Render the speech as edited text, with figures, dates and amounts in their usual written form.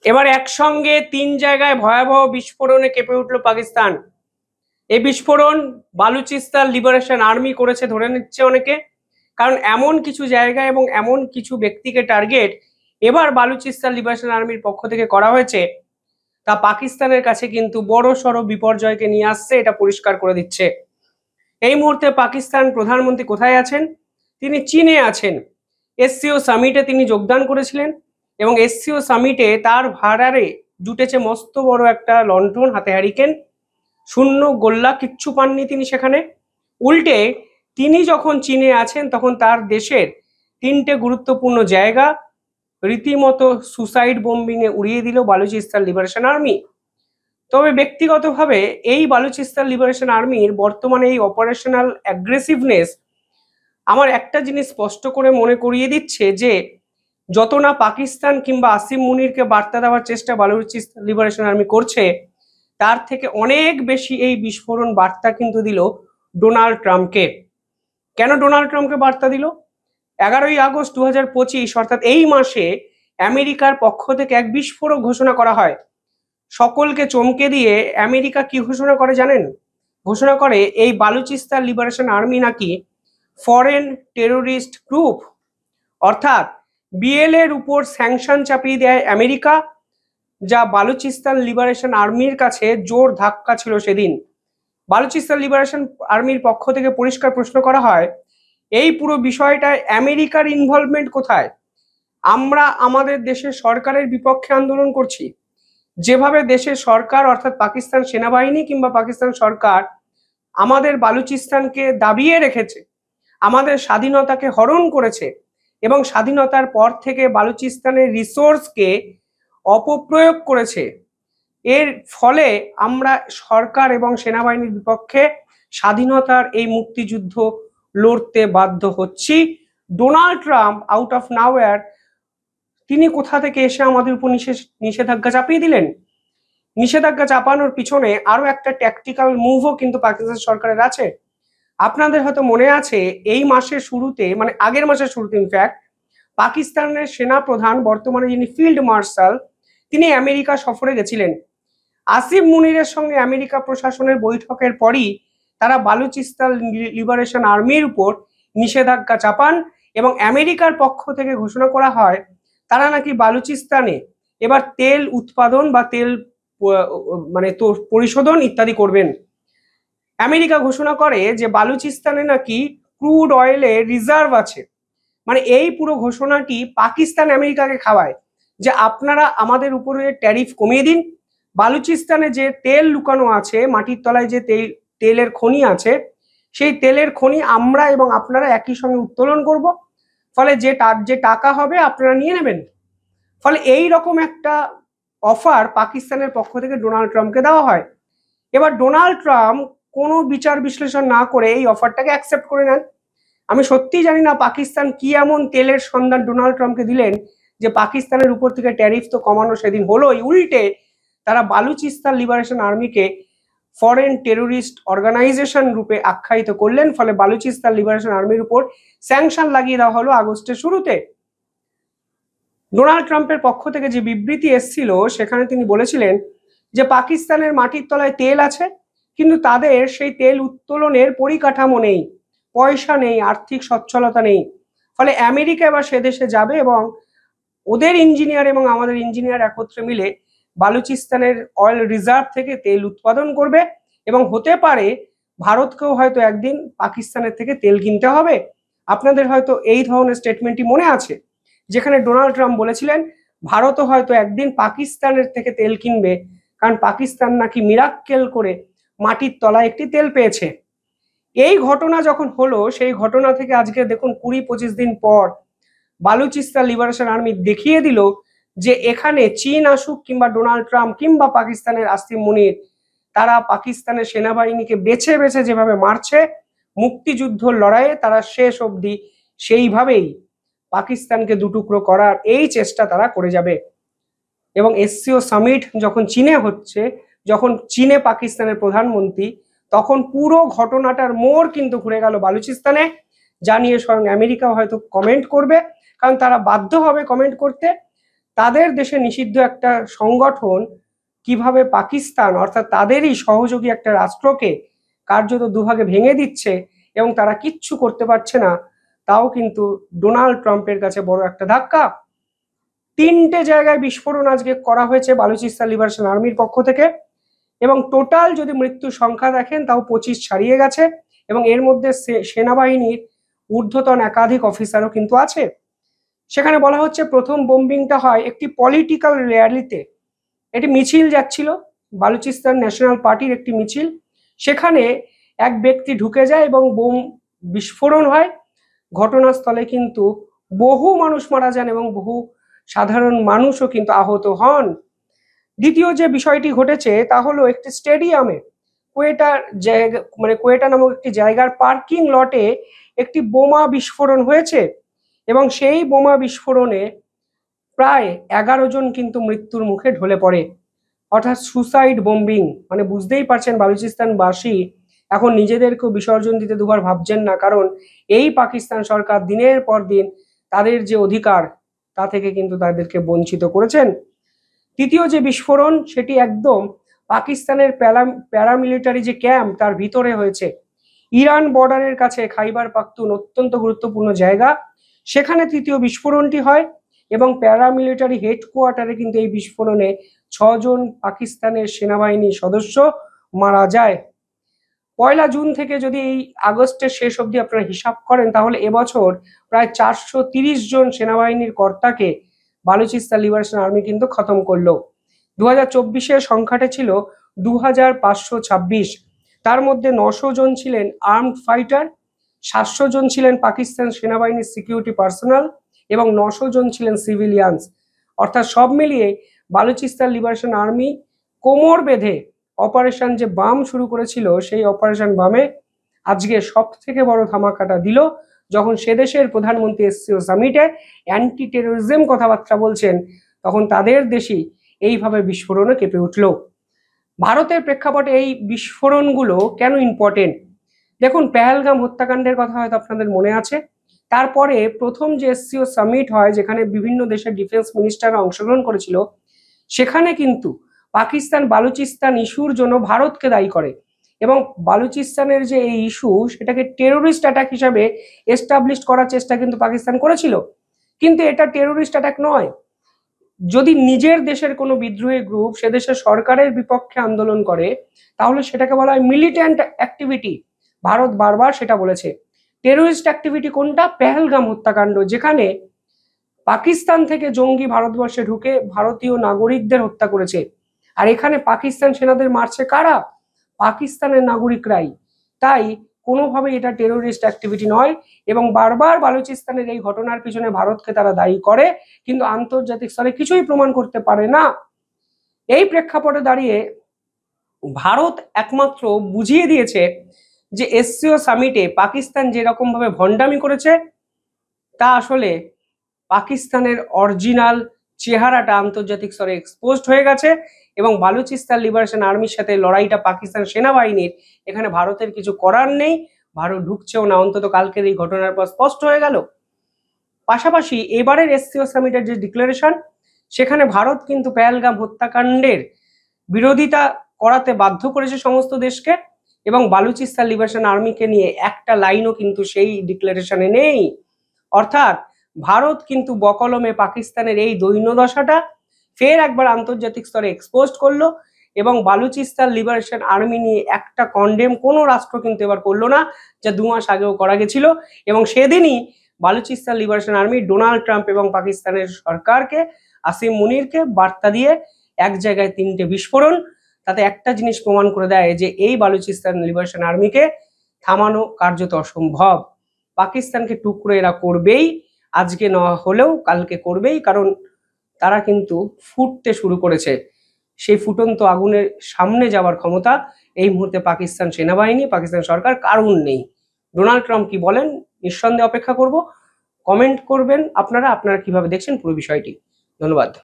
এবার একসঙ্গে তিন জায়গায় ভয়াবহ বিস্ফোরণে কেঁপে উঠল পাকিস্তান। এই বিস্ফোরণ বালুচিস্তান লিবারেশন আর্মি করেছে ধরে নিচ্ছে অনেকে, কারণ এমন কিছু জায়গা এবং এমন কিছু ব্যক্তিকে টার্গেট এবার বালুচিস্তান লিবারেশন আর্মির পক্ষ থেকে করা হয়েছে, তা পাকিস্তানের কাছে কিন্তু বড় সড় বিপর্যয়কে নিয়ে আসছে, এটা পরিষ্কার করে দিচ্ছে। এই মুহূর্তে পাকিস্তান প্রধানমন্ত্রী কোথায় আছেন? তিনি চীনে আছেন। এসসিও সামিটে তিনি যোগদান করেছিলেন এবং এসসিও সামিটে তার ভাড়ারে জুটেছে মস্ত বড় একটা লণ্ঠন, হাতে হ্যারিকেন, শূন্য গোল্লা, কিচ্ছু পাননি তিনি সেখানে। উল্টে তিনি যখন চীনে আছেন তখন তার দেশের তিনটে গুরুত্বপূর্ণ জায়গা রীতিমতো সুসাইড বোম্বিং এ উড়িয়ে দিল বালুচিস্তান লিবারেশন আর্মি। তবে ব্যক্তিগতভাবে এই বালুচিস্তান লিবারেশন আর্মির বর্তমানে এই অপারেশনাল অ্যাগ্রেসিভনেস আমার একটা জিনিস স্পষ্ট করে মনে করিয়ে দিচ্ছে যে যত না পাকিস্তান কিংবা আসিম মুনিরকে বার্তা দেওয়ার চেষ্টা বালুচিস্তান লিবারেশন আর্মি করছে, তার থেকে অনেক বেশি এই বিস্ফোরণ বার্তা কিন্তু দিল ডোনাল্ড ট্রাম্পকে। কেন ডোনাল্ড ট্রাম্পকে বার্তা দিল? 11ই আগস্ট 2025 অর্থাৎ এই মাসে আমেরিকার পক্ষ থেকে এক বিস্ফোরক ঘোষণা করা হয়। সকলকে চমকে দিয়ে আমেরিকা কি ঘোষণা করে জানেন? ঘোষণা করে এই বালুচিস্তান লিবারেশন আর্মি নাকি ফরেন টেরোরিস্ট গ্রুপ, অর্থাৎ বিএল এর উপর স্যাংশন চাপিয়ে দেয় আমেরিকা, যা বালুচিস্তান লিবারেশন আর্মির কাছে জোর ধাক্কা ছিল সেদিন। বালুচিস্তান লিবারেশন আর্মির পক্ষ থেকে পরিষ্কার প্রশ্ন করা হয়, এই পুরো বিষয়টায় আমেরিকার ইনভলভমেন্ট কোথায়? আমরা আমাদের দেশের সরকারের বিপক্ষে আন্দোলন করছি। যেভাবে দেশের সরকার অর্থাৎ পাকিস্তান সেনাবাহিনী কিংবা পাকিস্তান সরকার আমাদের বালুচিস্তানকে দাবিয়ে রেখেছে, আমাদের স্বাধীনতাকে হরণ করেছে এবং স্বাধীনতার পর থেকে বালুচিস্তানের রিসোর্সকে অপপ্রয়োগ করেছে, এর ফলে আমরা সরকার এবং সেনাবাহিনীর বিপক্ষে স্বাধীনতার এই মুক্তিযুদ্ধ লড়তে বাধ্য হচ্ছি। ডোনাল্ড ট্রাম্প আউট অফ নাওয়্যার তিনি কোথা থেকে এসে আমাদের উপর নিষেধাজ্ঞা চাপিয়ে দিলেন। নিষেধাজ্ঞা চাপানোর পিছনে আরো একটা ট্যাকটিক্যাল মুভও কিন্তু পাকিস্তান সরকারের আছে। আপনাদের হয়তো মনে আছে এই মাসের শুরুতে, মানে আগের মাসের শুরুতে ইনফ্যাক্ট, পাকিস্তানের সেনা প্রধান বর্তমানে যিনি ফিল্ড মার্শাল, তিনি আমেরিকা সফরে গেছিলেন। আসিম মুনিরের সঙ্গে আমেরিকা প্রশাসনের বৈঠকের পরই তারা বালুচিস্তান লিবারেশন আর্মির উপর নিষেধাজ্ঞা চাপান এবং আমেরিকার পক্ষ থেকে ঘোষণা করা হয় তারা নাকি বালুচিস্তানে এবার তেল উৎপাদন বা তেল মানে পরিশোধন ইত্যাদি করবেন। আমেরিকা ঘোষণা করে যে বালুচিস্তানে নাকি ক্রুড অয়েলের রিজার্ভ আছে। মানে এই পুরো ঘোষণাটি পাকিস্তান আমেরিকাকে খাওয়ায় যে আপনারা আমাদের উপরে ট্যারিফ কমিয়ে দিন, বালুচিস্তানে যে তেল লুকানো আছে, মাটির তলায় যে তেলের খনি আছে, সেই তেলের খনি আমরা এবং আপনারা একই সঙ্গে উত্তোলন করব, ফলে যে টাকা হবে আপনারা নিয়ে নেবেন। ফলে এই রকম একটা অফার পাকিস্তানের পক্ষ থেকে ডোনাল্ড ট্রাম্পকে দেওয়া হয়। এবার ডোনাল্ড ট্রাম্প কোনো বিচার বিশ্লেষণ না করে এই অফারটাকে অ্যাকসেপ্ট করে নেন। আমি সত্যিই জানি না পাকিস্তান কি এমন তেলের সন্ধান ডোনাল্ড ট্রাম্পকে দিলেন যে পাকিস্তানের উপর থেকে ট্যারিফ তো কমানো সেদিন হলোই, উল্টে তারা বালুচিস্তান লিবারেশন আর্মিকে ফরেন টেরোরিস্ট অর্গানাইজেশন রূপে আখ্যায়িত করলেন। ফলে বালুচিস্তান লিবারেশন আর্মির উপর স্যাংশন লাগিয়ে দেওয়া হলো আগস্টের শুরুতে। ডোনাল্ড ট্রাম্পের পক্ষ থেকে যে বিবৃতি এসেছিল সেখানে তিনি বলেছিলেন যে পাকিস্তানের মাটির তলায় তেল আছে, কিন্তু তাদের সেই তেল উত্তোলনের পরিকাঠামো নেই, পয়সা নেই, আর্থিক সচ্ছলতা নেই। ফলে আমেরিকা এবার সে দেশে যাবে এবং ওদের ইঞ্জিনিয়ার এবং আমাদের ইঞ্জিনিয়ার একত্রে মিলে বালুচিস্তানের অয়েল রিজার্ভ থেকে তেল উৎপাদন করবে এবং হতে পারে ভারতকেও হয়তো একদিন পাকিস্তানের থেকে তেল কিনতে হবে। আপনাদের হয়তো এই ধরনের স্টেটমেন্টটি মনে আছে, যেখানে ডোনাল্ড ট্রাম্প বলেছিলেন ভারতও হয়তো একদিন পাকিস্তানের থেকে তেল কিনবে, কারণ পাকিস্তান নাকি মিরাক্কেল করে মাটির তলায় একটি তেল পেয়েছে। এই ঘটনা যখন হলো, সেই ঘটনা থেকে আজকে দেখুন 20-25 দিন পর বালুচিস্তান লিবারেশন আর্মি দেখিয়ে দিল যে এখানে চীন আসুক কিংবা ডোনাল্ড ট্রাম্প কিংবা পাকিস্তানের আসিম মুনির, তারা পাকিস্তানের সেনাবাহিনীকে বেছে বেছে যেভাবে মারছে মুক্তিযুদ্ধ লড়াইয়ে, তারা শেষ অবধি সেইভাবেই পাকিস্তানকে দুটুকরো করার এই চেষ্টা তারা করে যাবে। এবং এসসিও সামিট যখন চীনে হচ্ছে, যখন চীনে পাকিস্তানের প্রধানমন্ত্রী, তখন পুরো ঘটনাটার মোড় কিন্তু ঘুরে গেল বালুচিস্তানে, জানিয়ে স্বয়ং আমেরিকাও হয়তো কমেন্ট করবে, কারণ তারা বাধ্য হবে কমেন্ট করতে। তাদের দেশে নিষিদ্ধ একটা সংগঠন কিভাবে পাকিস্তান অর্থাৎ তাদেরই সহযোগী একটা রাষ্ট্রকে কার্যত দুভাগে ভেঙে দিচ্ছে এবং তারা কিচ্ছু করতে পারছে না, তাও কিন্তু ডোনাল্ড ট্রাম্পের কাছে বড় একটা ধাক্কা। 3টে জায়গায় বিস্ফোরণ আজকে করা হয়েছে বালুচিস্তান লিবারেশন আর্মির পক্ষ থেকে, এবং টোটাল যদি মৃত্যুর সংখ্যা দেখেন তাও 25 ছাড়িয়ে গেছে, এবং এর মধ্যে সেনাবাহিনীর ঊর্ধ্বতন একাধিক অফিসারও কিন্তু আছে। সেখানে বলা হচ্ছে প্রথম বোম্বিংটা হয় একটি পলিটিক্যাল র্যালিতে, একটি মিছিল যাচ্ছিল, বালুচিস্তান ন্যাশনাল পার্টির একটি মিছিল, সেখানে এক ব্যক্তি ঢুকে যায় এবং বোম বিস্ফোরণ হয়। ঘটনাস্থলে কিন্তু বহু মানুষ মারা যান এবং বহু সাধারণ মানুষও কিন্তু আহত হন। দ্বিতীয় যে বিষয়টি ঘটেছে তা হলো একটি স্টেডিয়ামে কোয়েটার জায়গা কোয়েটা নামক একটি জায়গার পার্কিং লটে একটি বোমা বিস্ফোরণ হয়েছে, এবং সেই বোমা বিস্ফোরণে প্রায় 11 জন কিন্তু মৃত্যুর মুখে ঢলে পড়ে, অর্থাৎ সুসাইড বোম্বিং। বুঝতেই পারছেন বালুচিস্তানবাসী এখন নিজেদেরকেও বিসর্জন দিতে দুবার ভাবছেন না, কারণ এই পাকিস্তান সরকার দিনের পর দিন তাদের যে অধিকার তা থেকে কিন্তু তাদেরকে বঞ্চিত করেছেন। তৃতীয় যে বিস্ফোরণ সেটি একদম পাকিস্তানের প্যারামিলিটারি যে ক্যাম্প তার ভিতরে হয়েছে, ইরান বর্ডারের কাছে খাইবার পাখতুন অত্যন্ত গুরুত্বপূর্ণ জায়গা, সেখানে তৃতীয় বিস্ফোরণটি হয় এবং প্যারামিলিটারি হেডকোয়ার্টারে কিন্তু এই বিস্ফোরণে 6 জন পাকিস্তানের সেনাবাহিনীর সদস্য মারা যায়। 1 জুন থেকে যদি এই আগস্টের শেষ অবধি আপনারা হিসাব করেন তাহলে এবছর প্রায় 430 জন সেনাবাহিনীর কর্তাকে বালুচিস্তান লিবারেশন আর্মি কিন্তু খতম করলো। 2024-এর সংখ্যাটা ছিল 2526, তার মধ্যে 900 জন ছিলেন আর্মড ফাইটার, 700 জন ছিলেন পাকিস্তান সেনাবাহিনীর সিকিউরিটি পার্সোনাল এবং 900 জন ছিলেন সিভিলিয়ানস। অর্থাৎ সব মিলিয়ে বালুচিস্তান লিবারেশন আর্মি কোমর বেঁধে অপারেশন যে বাম শুরু করেছিল, সেই অপারেশন বামে আজকে সব থেকে বড় ধামাকাটা দিল যখন সে দেশের প্রধানমন্ত্রী এসসিও সামিটে অ্যান্টি টেরোরিজম কথাবার্তা বলছেন, তখন তাদের দেশই এইভাবে বিস্ফোরণে কেঁপে উঠল। ভারতের প্রেক্ষাপটে এই বিস্ফোরণগুলো কেন ইম্পর্টেন্ট? দেখুন, পেহেলগাম হত্যাকাণ্ডের কথা হয়তো আপনাদের মনে আছে। তারপরে প্রথম যে এসসিও সামিট হয় যেখানে বিভিন্ন দেশের ডিফেন্স মিনিস্টাররা অংশগ্রহণ করেছিল, সেখানে কিন্তু পাকিস্তান বালুচিস্তান ইস্যুর জন্য ভারতকে দায়ী করে এবং বালুচিস্তানের যে এই ইস্যু সেটাকে টেরোরিস্ট অ্যাটাক হিসাবে এস্টাবলিশ করার চেষ্টা কিন্তু পাকিস্তান করেছিল, কিন্তু এটা টেরোরিস্ট অ্যাটাক নয়। যদি নিজের দেশের কোনো বিদ্রোহী গ্রুপ সে দেশের সরকারের বিপক্ষে আন্দোলন করে তাহলে সেটাকে বলা হয় মিলিট্যান্ট অ্যাক্টিভিটি। ভারত বারবার সেটা বলেছে। টেরোরিস্ট অ্যাক্টিভিটি কোনটা? পেহেলগাম হত্যাকাণ্ড, যেখানে পাকিস্তান থেকে জঙ্গি ভারতবর্ষে ঢুকে ভারতীয় নাগরিকদের হত্যা করেছে। আর এখানে পাকিস্তান সেনাদের মারছে কারা? পাকিস্তানের নাগরিকরাই। তাই কোনোভাবে এটা টেরোরিস্ট অ্যাক্টিভিটি নয়, এবং বারবার বালুচিস্তানের এই ঘটনার পিছনে ভারতকে তারা দায়ী করে, কিন্তু আন্তর্জাতিক স্তরে কিছুই প্রমাণ করতে পারে না। এই প্রেক্ষাপটে দাঁড়িয়ে ভারত একমাত্র বুঝিয়ে দিয়েছে যে এসসিও সামিটে পাকিস্তান যেরকম ভাবে ভণ্ডামি করেছে তা আসলে পাকিস্তানের অরিজিনাল চেহারাটা আন্তর্জাতিক স্তরে এক্সপোজড হয়ে গেছে, এবং বালুচিস্তান লিবারেশন আর্মির সাথে লড়াইটা পাকিস্তান সেনাবাহিনীর, এখানে ভারতের কিছু করার নেই। ভারত ঢুকছেও না, অন্তত কালকের এই ঘটনার পর স্পষ্ট হয়ে গেল। পাশাপাশি এবারের এসসিও সামিটের যে ডিক্লারেশন, সেখানে ভারত কিন্তু পেহেলগাম হত্যাকাণ্ডের বিরোধিতা করাতে বাধ্য করেছে সমস্ত দেশকে, এবং বালুচিস্তান লিবারেশন আর্মিকে নিয়ে একটা লাইনও কিন্তু সেই ডিক্লারেশনে নেই। অর্থাৎ ভারত কিন্তু বকলমে পাকিস্তানের এই দৈন্যদশাটা ফের একবার আন্তর্জাতিক স্তরে এক্সপোজ করলো, এবং বালুচিস্তান লিবারেশন আর্মি নিয়ে একটা কন্ডেম কোনো রাষ্ট্র কিন্তু এবার করলো না, যা 2 মাস আগেও করা গেছিল। এবং সেদিনই Balochistan liberation army Donald Trump এবং পাকিস্তানের সরকারকে, আসিম মুনিরকে বার্তা দিয়ে এক জায়গায় 3টে বিস্ফোরণ, তাতে একটা জিনিস প্রমাণ করে দেয় যে এই বালুচিস্তান লিবারেশন আর্মিকে থামানো কার্যত অসম্ভব। পাকিস্তানকে টুকরো এরা করবেই, আজকে না হলেও কালকে করবেই, কারণ তারা কিন্তু ফুটতে শুরু করেছে। সেই ফুটন্ত আগুনের সামনে যাওয়ার ক্ষমতা এই মুহূর্তে পাকিস্তান সেনাবাহিনী, পাকিস্তান সরকার কারণ নেই। ডোনাল্ড ট্রাম্প কি বলেন নিঃসন্দেহে অপেক্ষা করব। কমেন্ট করবেন আপনারা কিভাবে দেখছেন পুরো বিষয়টি। ধন্যবাদ।